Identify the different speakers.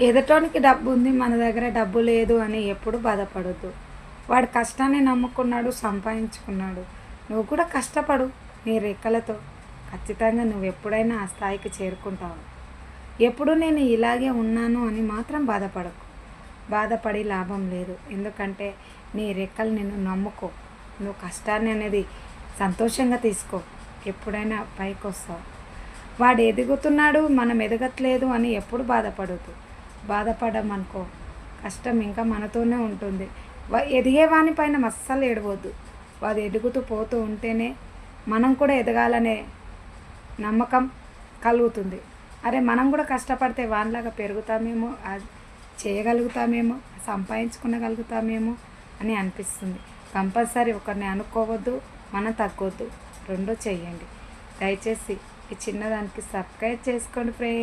Speaker 1: ఎదుటోనికి డబ్బు ఉంది, మన దగ్గర డబ్బు లేదు అని ఎప్పుడు బాధపడొద్దు. వాడు కష్టాన్ని నమ్ముకున్నాడు, సంపాదించుకున్నాడు. నువ్వు కూడా కష్టపడు నీ రెక్కలతో. ఖచ్చితంగా నువ్వు ఎప్పుడైనా ఆ స్థాయికి చేరుకుంటావు. ఎప్పుడు నేను ఇలాగే ఉన్నాను అని మాత్రం బాధపడకు. బాధపడి లాభం లేదు. ఎందుకంటే నీ రెక్కలు నిన్ను నమ్ముకో. నువ్వు కష్టాన్ని అనేది సంతోషంగా తీసుకో. ఎప్పుడైనా పైకి వస్తావు. వాడు ఎదుగుతున్నాడు, మనం ఎదగట్లేదు అని ఎప్పుడు బాధపడద్దు. బాధపడమనుకో కష్టం ఇంకా మనతోనే ఉంటుంది. ఎదిగేవాని పైన అస్సలు ఏడవద్దు. వాడు ఎదుగుతూ పోతూ ఉంటేనే మనం కూడా ఎదగాలనే నమ్మకం కలుగుతుంది. అరే మనం కూడా కష్టపడితే వానిలాగా పెరుగుతామేమో, చేయగలుగుతామేమో, సంపాదించుకునగలుగుతామేమో అని అనిపిస్తుంది. కంపల్సరీ ఒకరిని అనుకోవద్దు, మనం తగ్గొద్దు. రెండో చెయ్యండి. దయచేసి ఈ చిన్నదానికి సబ్స్క్రైబ్ చేసుకోండి ఫ్రెండ్స్.